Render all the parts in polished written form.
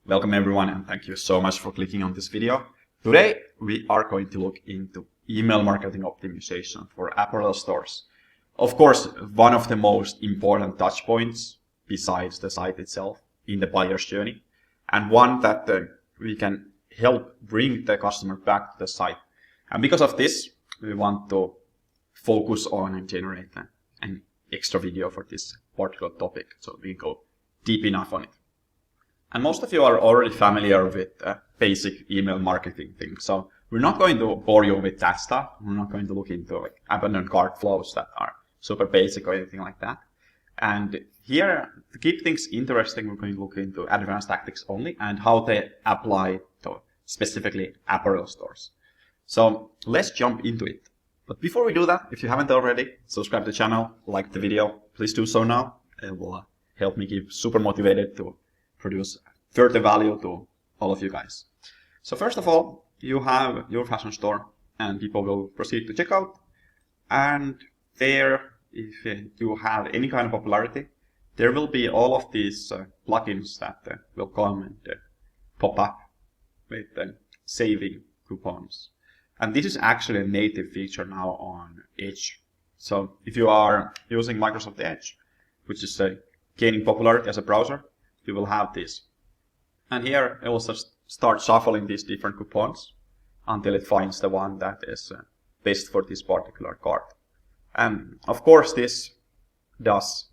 Welcome everyone, and thank you so much for clicking on this video. Today we are going to look into email marketing optimization for apparel stores. Of course, one of the most important touch points besides the site itself in the buyer's journey, and one that we can help bring the customer back to the site. And because of this, we want to focus on and generate an extra video for this particular topic, so we go deep enough on it. And most of you are already familiar with basic email marketing things, so we're not going to bore you with that stuff. We're not going to look into abandoned cart flows that are super basic or anything like that. And here, to keep things interesting, we're going to look into advanced tactics only and how they apply to specifically apparel stores. So let's jump into it. But before we do that, if you haven't already, subscribe to the channel, like the video, please do so now. It will help me keep super motivated to produce further value to all of you guys. So first of all, you have your fashion store and people will proceed to checkout. And there, if you have any kind of popularity, there will be all of these plugins that will come and pop up with saving coupons. And this is actually a native feature now on Edge. So if you are using Microsoft Edge, which is gaining popularity as a browser, you will have this. And here it will just start shuffling these different coupons until it finds the one that is best for this particular card. And of course this does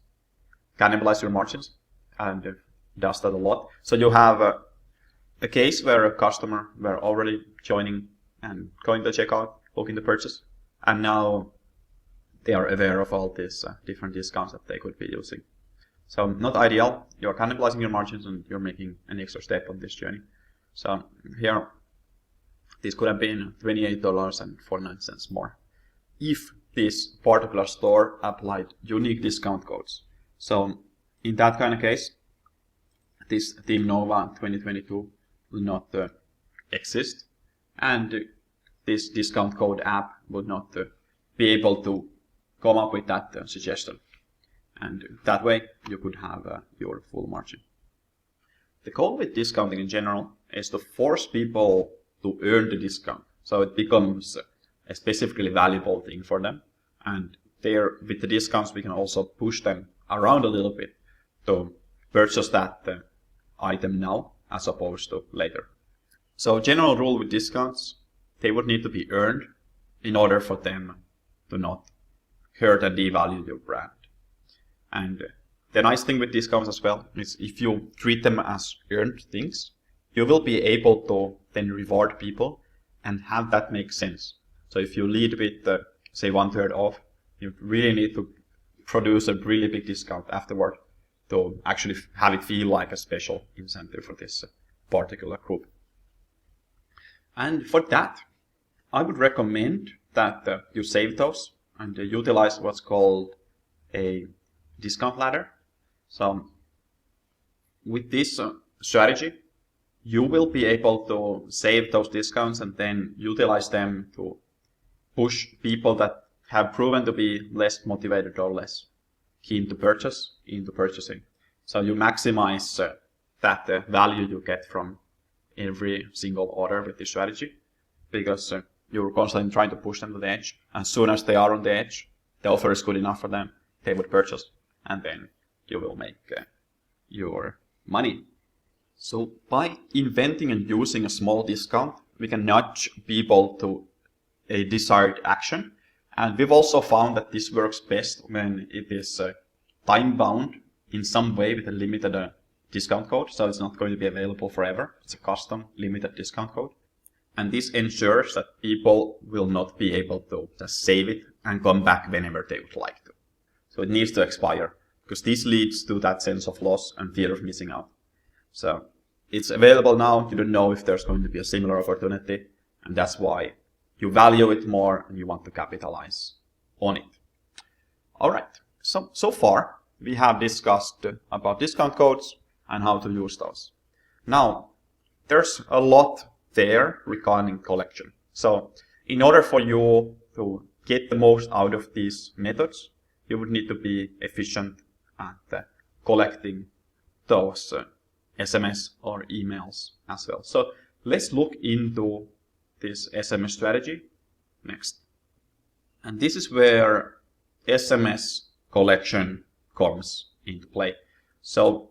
cannibalize your margins and does that a lot. So you have a case where a customer were already joining and going to checkout, looking to purchase, and now they are aware of all these different discounts that they could be using. So not ideal, you're cannibalizing your margins and you're making an extra step on this journey. So here, this could have been $28.49 more if this particular store applied unique discount codes. So in that kind of case, this Team Nova 2022 will not exist, and this discount code app would not be able to come up with that suggestion. And that way you could have your full margin. The goal with discounting in general is to force people to earn the discount, so it becomes a specifically valuable thing for them. And there, with the discounts, we can also push them around a little bit to purchase that item now as opposed to later. So general rule with discounts, they would need to be earned in order for them to not hurt and devalue your brand. And the nice thing with discounts as well is if you treat them as earned things, you will be able to then reward people and have that make sense. So if you lead with, say, 1/3 off, you really need to produce a really big discount afterward to actually have it feel like a special incentive for this particular group. And for that, I would recommend that you save those and utilize what's called a discount ladder. So with this strategy, you will be able to save those discounts and then utilize them to push people that have proven to be less motivated or less keen to purchase into purchasing. So you maximize that value you get from every single order with this strategy, because you're constantly trying to push them to the edge. As soon as they are on the edge, the offer is good enough for them, they would purchase, and then you will make your money. So by inventing and using a small discount, we can nudge people to a desired action. And we've also found that this works best when it is time-bound in some way with a limited discount code. So it's not going to be available forever. It's a custom limited discount code. And this ensures that people will not be able to just save it and come back whenever they would like to. So it needs to expire, because this leads to that sense of loss and fear of missing out. So it's available now. You don't know if there's going to be a similar opportunity, and that's why you value it more and you want to capitalize on it. All right. So far we have discussed about discount codes and how to use those. Now there's a lot there regarding collection. So in order for you to get the most out of these methods, you would need to be efficient at collecting those SMS or emails as well. So let's look into this SMS strategy next. And this is where SMS collection comes into play. So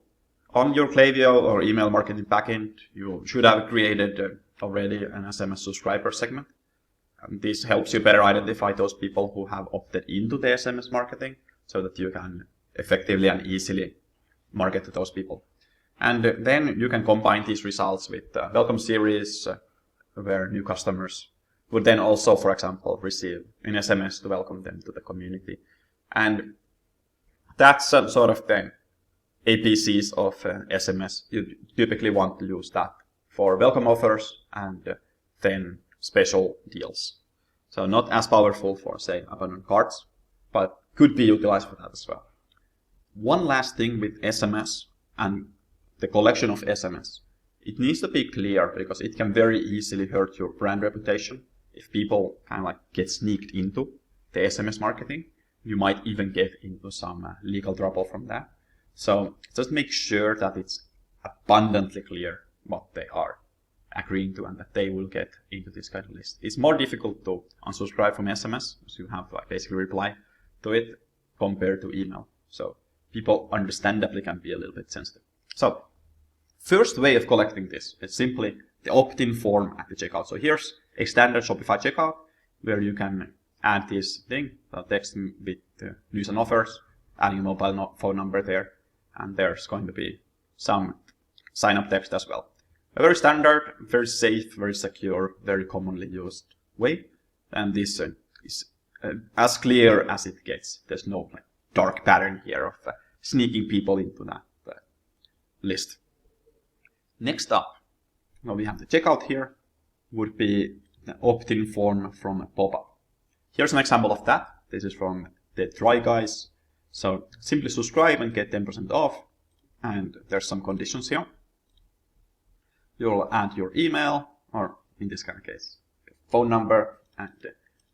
on your Klaviyo or email marketing backend, you should have created already an SMS subscriber segment. And this helps you better identify those people who have opted into the SMS marketing so that you can effectively and easily market to those people. And then you can combine these results with welcome series where new customers would then also, for example, receive an SMS to welcome them to the community. And that's sort of the APCs of SMS. You typically want to use that for welcome offers and then special deals. So not as powerful for, say, abandoned carts, but could be utilized for that as well. One last thing with SMS and the collection of SMS. It needs to be clear because it can very easily hurt your brand reputation if people kind of like get sneaked into the SMS marketing. You might even get into some legal trouble from that. So just make sure that it's abundantly clear what they are agreeing to and that they will get into this kind of list. It's more difficult to unsubscribe from SMS because you have to basically reply to it compared to email. So people understandably can be a little bit sensitive. So first way of collecting this is simply the opt-in form at the checkout. So here's a standard Shopify checkout where you can add this thing, so text with news and offers, adding a mobile phone number there, and there's going to be some sign-up text as well. A very standard, very safe, very secure, very commonly used way, and this is as clear as it gets. There's no dark pattern here of sneaking people into that list. Next up, we have the checkout here, would be the opt-in form from a pop-up. Here's an example of that. This is from the Try Guys. So simply subscribe and get 10% off, and there's some conditions here. You'll add your email, or in this kind of case, phone number, and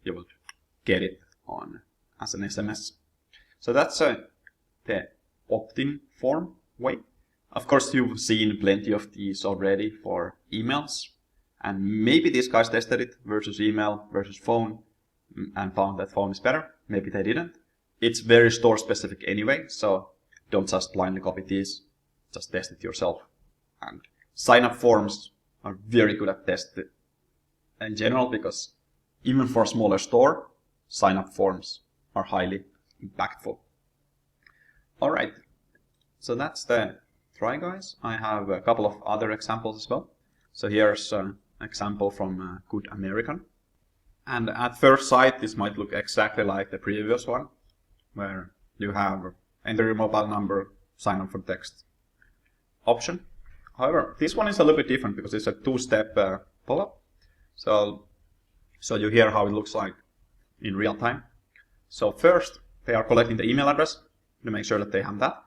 you will get it on as an SMS. So that's the opt-in form way. Of course, you've seen plenty of these already for emails, and maybe these guys tested it versus email versus phone and found that phone is better. Maybe they didn't. It's very store specific anyway, so don't just blindly copy these, just test it yourself. And sign-up forms are very good at testing in general because even for a smaller store, sign-up forms are highly impactful. All right, so that's the Try Guys. I have a couple of other examples as well. So here's an example from Good American. And at first sight, this might look exactly like the previous one, where you have enter your mobile number, sign up for text option. However, this one is a little bit different because it's a two-step pull-up. So you hear how it looks like in real time. So first, they are collecting the email address to make sure that they have that.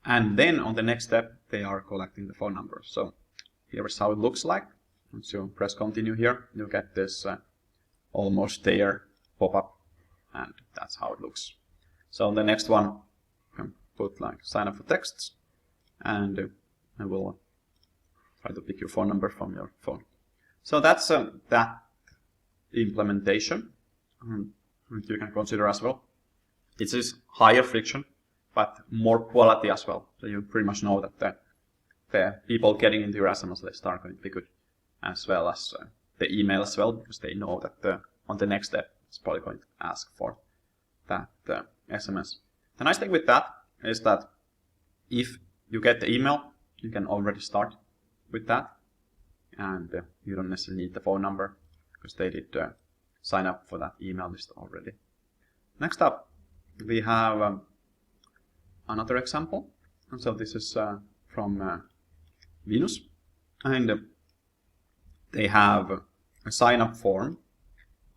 And then on the next step, they are collecting the phone number. So here's how it looks like. Once you press continue here, you get this almost there pop-up, and that's how it looks. So on the next one, you can put like sign up for texts, and I will try to pick your phone number from your phone. So that's that implementation you can consider as well. It is higher friction, but more quality as well. So you pretty much know that the people getting into your SMS list are going to be good, as well as the email as well, because they know that on the next step, it's probably going to ask for that SMS. The nice thing with that is that if you get the email, you can already start with that, and you don't necessarily need the phone number because they did sign up for that email list already. Next up, we have another example. And so this is from Venus, and they have a sign up form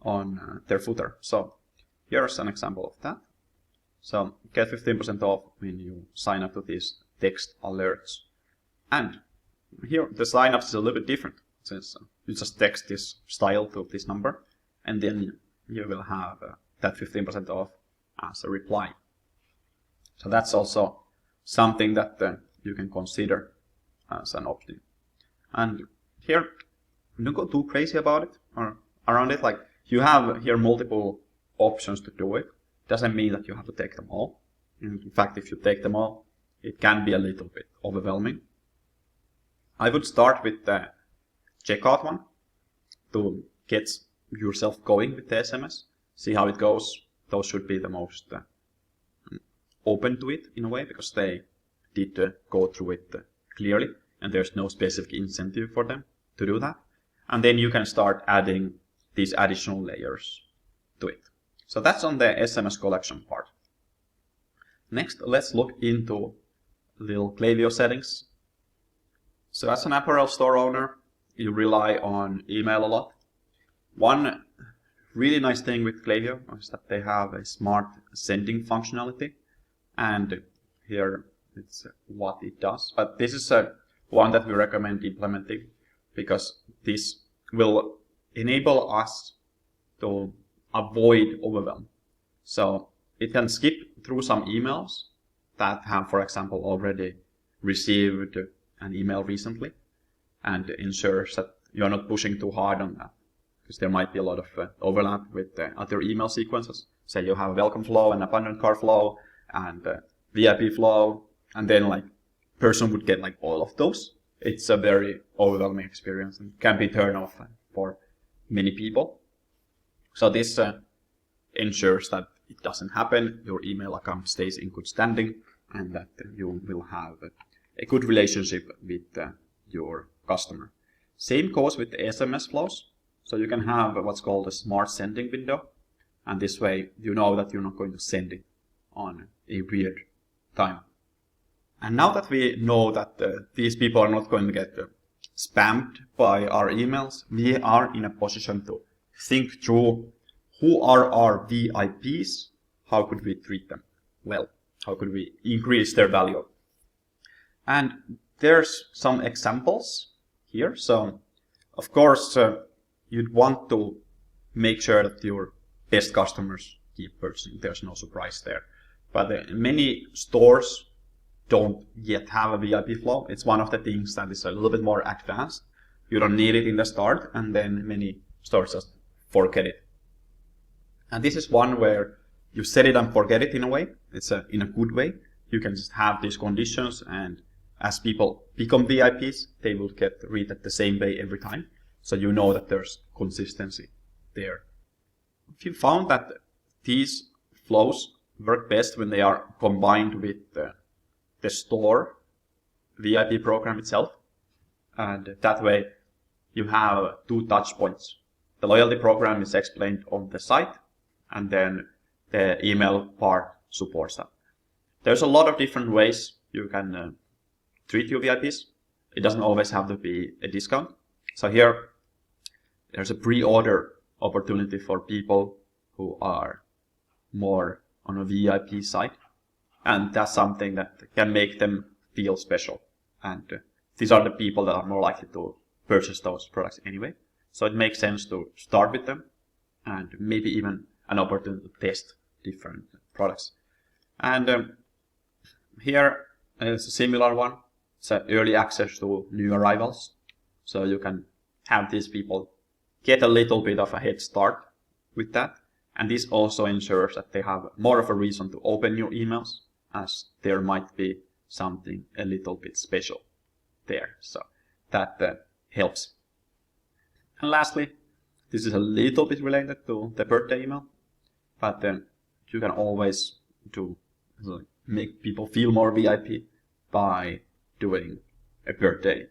on their footer. So here's an example of that. So get 15% off when you sign up to these text alerts. And here the sign up is a little bit different, since you just text this style to this number, and then you will have that 15% off as a reply. So that's also something that you can consider as an opt-in. And here, don't go too crazy about it or around it. Like, you have here multiple options to do it. Doesn't mean that you have to take them all. In fact, if you take them all, it can be a little bit overwhelming. I would start with the checkout one to get yourself going with the SMS. See how it goes. Those should be the most open to it in a way, because they did go through it clearly, and there's no specific incentive for them to do that. And then you can start adding these additional layers to it. So that's on the SMS collection part. Next, let's look into little Klaviyo settings. So as an apparel store owner, you rely on email a lot. One really nice thing with Klaviyo is that they have a smart sending functionality, and here it's what it does. But this is one that we recommend implementing, because this will enable us to avoid overwhelm. So it can skip through some emails that have, for example, already received an email recently, and ensures that you're not pushing too hard on that, because there might be a lot of overlap with other email sequences. Say you have a welcome flow and abandoned cart flow and VIP flow, and then like person would get like all of those. It's a very overwhelming experience and can be turn off for many people. So this ensures that it doesn't happen, your email account stays in good standing, and that you will have a good relationship with your customer. Same goes with the SMS flows. So you can have what's called a smart sending window, and this way you know that you're not going to send it on a weird time. And now that we know that these people are not going to get spammed by our emails, we are in a position to think through who are our VIPs, how could we treat them well, how could we increase their value. And there's some examples here. So of course you'd want to make sure that your best customers keep purchasing. There's no surprise there. But many stores don't yet have a VIP flow. It's one of the things that is a little bit more advanced. You don't need it in the start, and then many stores just forget it. And this is one where you set it and forget it in a way. It's in a good way. You can just have these conditions, and as people become VIPs, they will get rated the same way every time. So you know that there's consistency there. If you found that these flows work best when they are combined with the store VIP program itself, and that way you have 2 touch points. The loyalty program is explained on the site, and then the email part supports that. There's a lot of different ways you can treat your VIPs. It doesn't always have to be a discount. So here there's a pre-order opportunity for people who are more on a VIP side, and that's something that can make them feel special. And these are the people that are more likely to purchase those products anyway. So it makes sense to start with them, and maybe even an opportunity to test different products. And here is a similar one. It's early access to new arrivals. So you can have these people get a little bit of a head start with that. And this also ensures that they have more of a reason to open your emails, as there might be something a little bit special there. So that helps. And lastly, this is a little bit related to the birthday email, but you can always make people feel more VIP by doing a birthday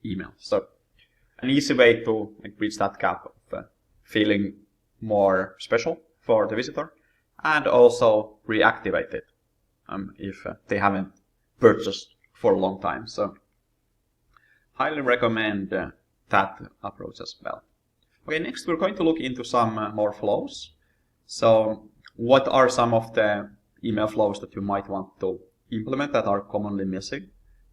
email. So an easy way to bridge that gap of feeling more special for the visitor, and also reactivate it if they haven't purchased for a long time. So highly recommend that approach as well. Okay, next we're going to look into some more flows. So what are some of the email flows that you might want to implement that are commonly missing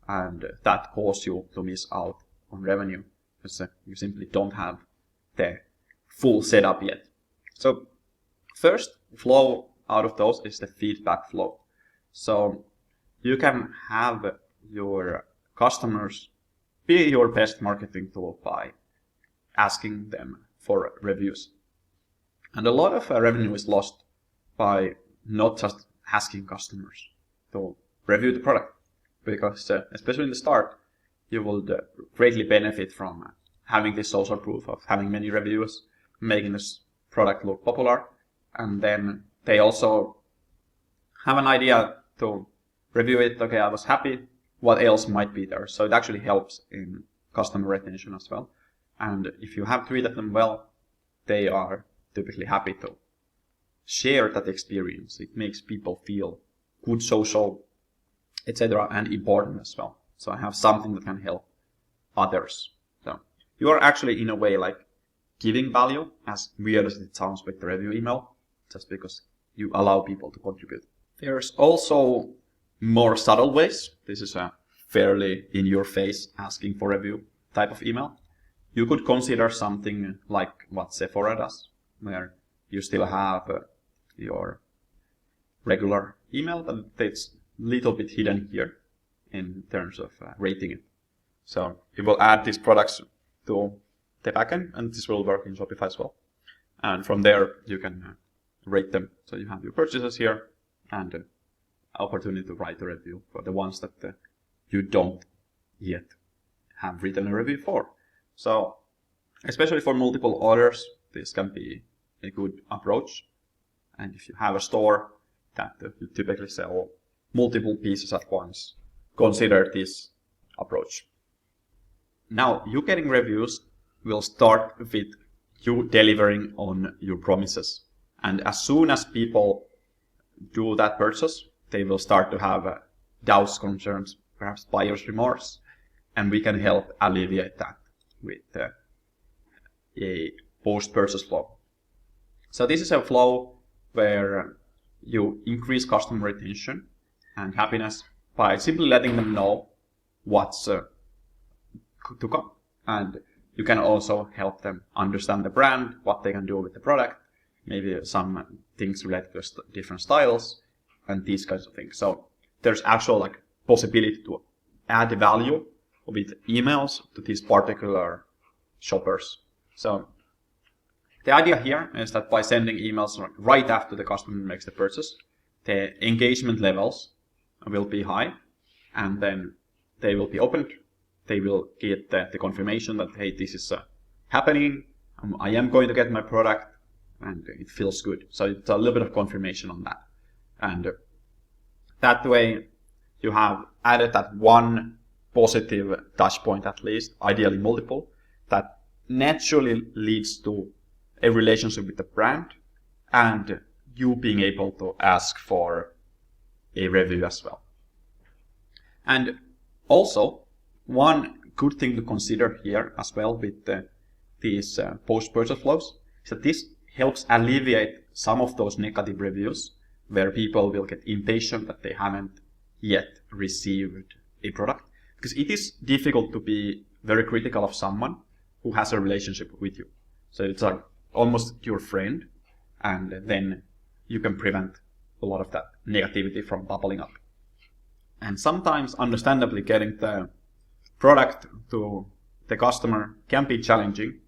and that cause you to miss out on revenue, because you simply don't have the full setup yet. So first flow out of those is the feedback flow. So you can have your customers be your best marketing tool by asking them for reviews. And a lot of revenue is lost by not just asking customers to review the product, because especially in the start, you will greatly benefit from having this social proof of having many reviews, making this product look popular, and then they also have an idea to review it. Okay, I was happy. What else might be there? So it actually helps in customer retention as well. And if you have treated them well, they are typically happy to share that experience. It makes people feel good, social, etc., and important as well. So I have something that can help others. So you are actually in a way like giving value, as weird as it sounds with the review email, just because you allow people to contribute. There's also more subtle ways. This is a fairly in-your-face asking for review type of email. You could consider something like what Sephora does, where you still have your regular email, but it's a little bit hidden here in terms of rating it. So you will add these products to the backend, and this will work in Shopify as well. And from there, you can rate them. So you have your purchases here and opportunity to write a review for the ones that you don't yet have written a review for. So especially for multiple orders, this can be a good approach. And if you have a store that you typically sell multiple pieces at once, consider this approach. Now, you getting reviews will start with you delivering on your promises. And as soon as people do that purchase, they will start to have doubts, concerns, perhaps buyer's remorse. And we can help alleviate that with a post-purchase flow. So this is a flow where you increase customer retention and happiness by simply letting them know what's to come. And you can also help them understand the brand, what they can do with the product, maybe some things related to different styles and these kinds of things. So there's actual like possibility to add value with emails to these particular shoppers. So the idea here is that by sending emails right after the customer makes the purchase, the engagement levels will be high, and then they will be opened. They will get the confirmation that, hey, this is happening. I am going to get my product, and it feels good. So it's a little bit of confirmation on that. And that way, you have added that one positive touch point at least, ideally multiple, that naturally leads to a relationship with the brand and you being able to ask for a review as well. And also, one good thing to consider here as well with these post-purchase flows is that this helps alleviate some of those negative reviews where people will get impatient that they haven't yet received a product. Because it is difficult to be very critical of someone who has a relationship with you. So it's like almost your friend, and then you can prevent a lot of that negativity from bubbling up. And sometimes, understandably, getting the product to the customer can be challenging.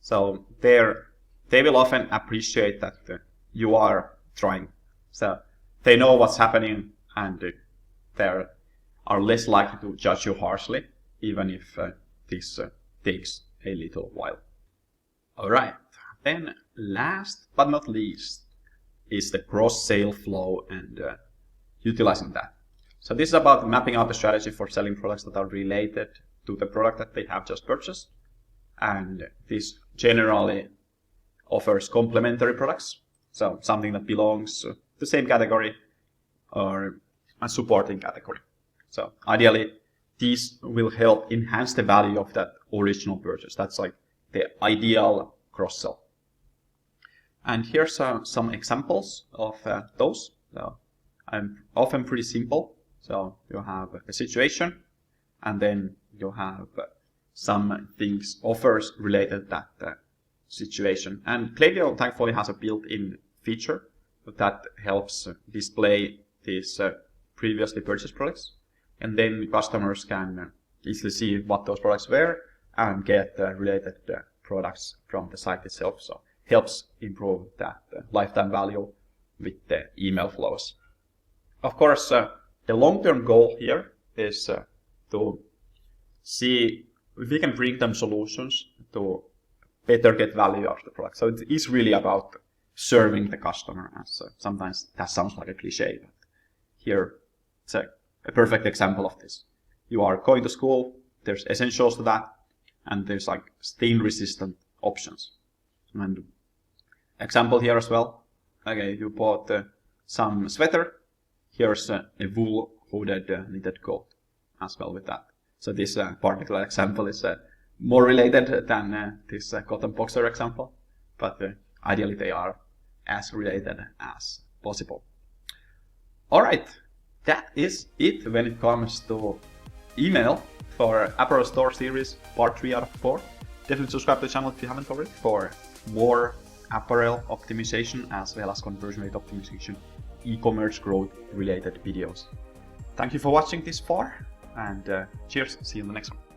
So they will often appreciate that you are trying. So they know what's happening, and they are less likely to judge you harshly, even if this takes a little while. All right. Then last but not least is the cross-sale flow and utilizing that. So this is about mapping out a strategy for selling products that are related to the product that they have just purchased. And this generally offers complementary products. So something that belongs to the same category or a supporting category. So ideally, these will help enhance the value of that original purchase. That's like the ideal cross-sell. And here's some examples of those. So I'm often pretty simple. So you have a situation, and then you have some things, offers related to that situation. And Klaviyo thankfully has a built-in feature that helps display these previously purchased products. And then customers can easily see what those products were and get related products from the site itself. So helps improve that lifetime value with the email flows. Of course, the long-term goal here is to see if we can bring them solutions to better get value out of the product. So it is really about serving the customer. As sometimes that sounds like a cliche, but here it's a perfect example of this. You are going to school, there's essentials to that, and there's like stain-resistant options. And example here as well. Okay, you bought some sweater. Here's a wool hooded knitted coat as well with that. So this particular example is more related than this cotton boxer example, but ideally they are as related as possible. All right, that is it when it comes to email for Apparel Store Series Part 3 out of 4. Definitely subscribe to the channel if you haven't already for more apparel optimization as well as conversion rate optimization, e-commerce growth related videos. Thank you for watching this far, and cheers, see you in the next one.